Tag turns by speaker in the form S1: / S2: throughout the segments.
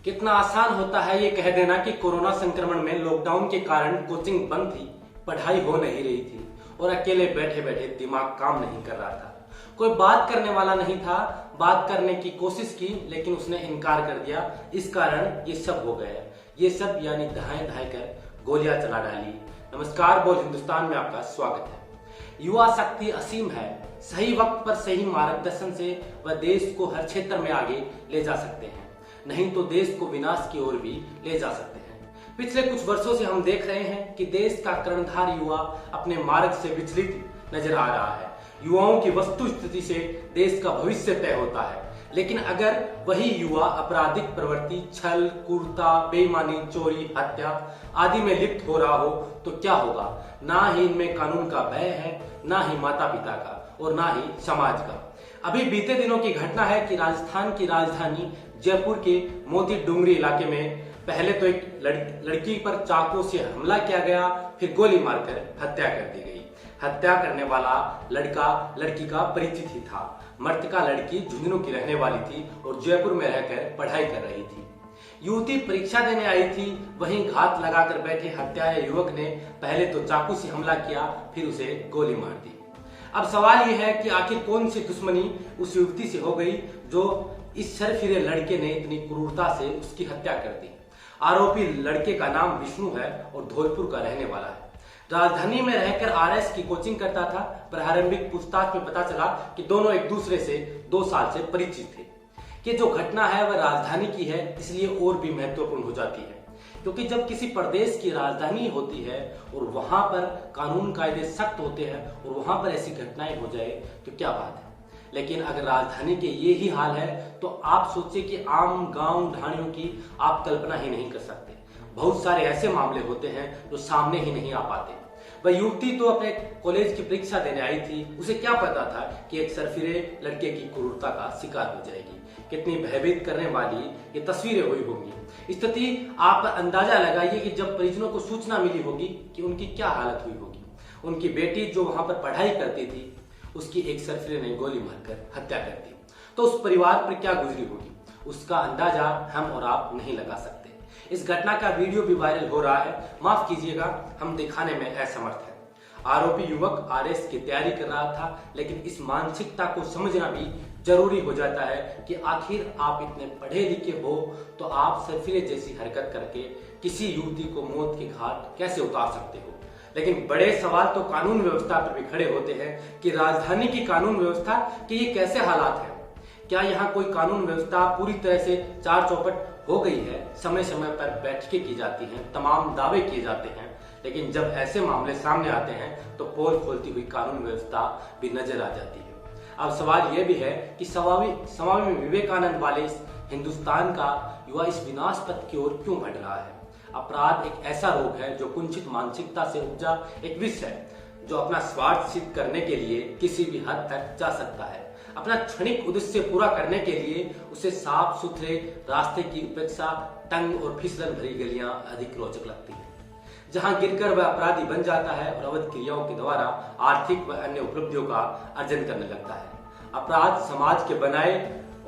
S1: कितना आसान होता है ये कह देना कि कोरोना संक्रमण में लॉकडाउन के कारण कोचिंग बंद थी, पढ़ाई हो नहीं रही थी और अकेले बैठे बैठे दिमाग काम नहीं कर रहा था। कोई बात करने वाला नहीं था। बात करने की कोशिश की लेकिन उसने इनकार कर दिया। इस कारण ये सब हो गया। ये सब यानी दहाई दहाई कर गोलियां चला डाली। नमस्कार, बोल हिंदुस्तान में आपका स्वागत है। युवा शक्ति असीम है। सही वक्त पर सही मार्गदर्शन से वह देश को हर क्षेत्र में आगे ले जा सकते हैं, नहीं तो देश को विनाश की ओर भी ले जा सकते हैं। पिछले कुछ वर्षों से हम देख रहे हैं कि देश का कर्णधार युवा अपने मार्ग से विचलित नजर आ रहा है। युवाओं की वस्तु स्थिति से देश का भविष्य तय होता है। लेकिन अगर वही युवा आपराधिक प्रवृत्ति, छल, क्रूरता, बेईमानी, चोरी, हत्या आदि में लिप्त हो रहा हो तो क्या होगा? ना ही इनमें कानून का भय है, ना ही माता पिता का और ना ही समाज का। अभी बीते दिनों की घटना है कि राजस्थान की राजधानी जयपुर के मोती डूंगरी इलाके में पहले तो एक लड़की पर चाकू से हमला किया गया, फिर गोली मारकर हत्या कर दी गई। हत्या करने वाला लड़का लड़की का परिचित ही था। मृतका लड़की झुंझुनू की रहने वाली थी और जयपुर में रहकर पढ़ाई कर रही थी। युवती परीक्षा देने आई थी, वहीं घात लगाकर बैठे हत्यारे युवक ने पहले तो चाकू से हमला किया, फिर उसे गोली मार दी। अब सवाल यह है कि आखिर कौन सी दुश्मनी उस युवती से हो गई जो इस सरफिरे लड़के ने इतनी क्रूरता से उसकी हत्या कर दी। आरोपी लड़के का नाम विष्णु है और धौलपुर का रहने वाला है। राजधानी में रहकर आरएस की कोचिंग करता था। प्रारंभिक पूछताछ में पता चला कि दोनों एक दूसरे से 2 साल से परिचित थे। कि जो घटना है वह राजधानी की है, इसलिए और भी महत्वपूर्ण हो जाती है, क्योंकि जब किसी प्रदेश की राजधानी होती है और वहां पर कानून कायदे सख्त होते हैं और वहां पर ऐसी घटनाएं हो जाए तो क्या बात है। लेकिन अगर राजधानी के ये ही हाल है तो आप सोचिए कि आम गांव ढाणियों की आप कल्पना ही नहीं कर सकते। बहुत सारे ऐसे मामले होते हैं जो सामने ही नहीं आ पाते। वह युवती तो अपने कॉलेज की परीक्षा देने आई थी, उसे क्या पता था कि एक सरफिरे लड़के की क्रूरता का शिकार हो जाएगी। कितनी भयभीत करने वाली ये तस्वीरें हुई होंगी। स्थिति आप अंदाजा लगाइए कि जब परिजनों को सूचना मिली होगी कि उनकी क्या हालत हुई होगी। उनकी बेटी जो वहां पर पढ़ाई करती थी, उसकी एक सरफिरे ने गोली मारकर हत्या कर दी, तो उस परिवार पर क्या गुजरी होगी, उसका अंदाजा हम और आप नहीं लगा सकते। इस घटना का वीडियो भी वायरल हो रहा है। माफ कीजिएगा, हम दिखाने में असमर्थ हैं। आरोपी युवक आरएस की तैयारी कर रहा था, लेकिन इस मानसिकता को समझना भी जरूरी हो जाता है कि आखिर आप इतने पढ़े लिखे हो तो आप सरफिरे जैसी हरकत करके किसी युवती को मौत के घाट कैसे उतार सकते हो। लेकिन बड़े सवाल तो कानून व्यवस्था पर भी खड़े होते हैं कि राजधानी की कानून व्यवस्था के ये कैसे हालात हैं। क्या यहाँ कोई कानून व्यवस्था पूरी तरह से चार चौपट हो गई है? समय समय पर बैठकें की जाती हैं, तमाम दावे किए जाते हैं, लेकिन जब ऐसे मामले सामने आते हैं तो पोल खोलती हुई कानून व्यवस्था भी नजर आ जाती है। अब सवाल यह भी है कि स्वामी विवेकानंद वाले इस हिंदुस्तान का युवा इस विनाश पथ की ओर क्यों बढ़ रहा है। अपराध एक ऐसा रोग है जो कुंठित मानसिकता से उपजा एक विष है, जो अपना स्वार्थ सिद्ध करने के लिए किसी भी हद तक जा सकता है। अपना क्षणिक उद्देश्य पूरा करने के लिए उसे साफ सुथरे रास्ते की उपेक्षा तंग और फिसलन भरी गलियां अधिक रोचक लगती हैं, जहां गिरकर वह अपराधी बन जाता है और अवैध क्रियाओं के द्वारा आर्थिक व अन्य उपलब्धियों का अर्जन करने लगता है। अपराध समाज के बनाए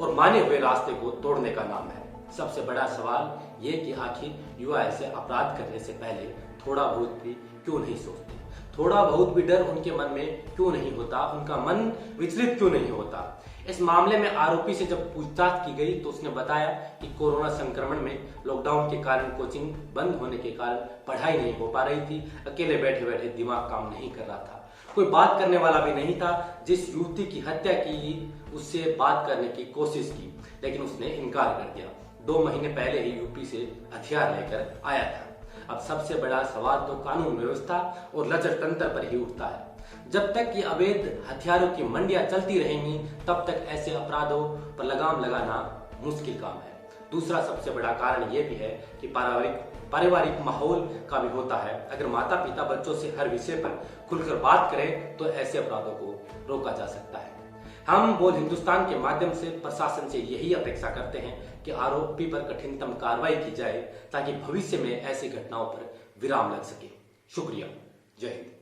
S1: और माने हुए रास्ते को तोड़ने का नाम है। सबसे बड़ा सवाल ये कि आखिर युवा ऐसे अपराध करने से पहले थोड़ा बहुत भी क्यों नहीं सोचते, थोड़ा बहुत भी डर उनके मन में क्यों नहीं होता, उनका मन विचलित क्यों नहीं होता। इस मामले में आरोपी से जब पूछताछ की गई तो उसने बताया कि कोरोना संक्रमण में लॉकडाउन के कारण कोचिंग बंद होने के कारण पढ़ाई नहीं हो पा रही थी, अकेले बैठे बैठे दिमाग काम नहीं कर रहा था, कोई बात करने वाला भी नहीं था। जिस युवती की हत्या की उससे बात करने की कोशिश की, लेकिन उसने इनकार कर दिया। 2 महीने पहले ही यूपी से हथियार लेकर आया था। अब सबसे बड़ा सवाल तो कानून व्यवस्था और लचर तंत्र पर ही उठता है। जब तक ये अवैध हथियारों की मंडियां चलती रहेंगी, तब तक ऐसे अपराधों पर लगाम लगाना मुश्किल काम है। दूसरा सबसे बड़ा कारण यह भी है कि पारिवारिक माहौल का भी होता है। अगर माता पिता बच्चों से हर विषय पर खुलकर बात करें तो ऐसे अपराधों को रोका जा सकता है। हम बोल हिंदुस्तान के माध्यम से प्रशासन से यही अपेक्षा करते हैं कि आरोपी पर कठिनतम कार्रवाई की जाए, ताकि भविष्य में ऐसी घटनाओं पर विराम लग सके। शुक्रिया। जय हिंद।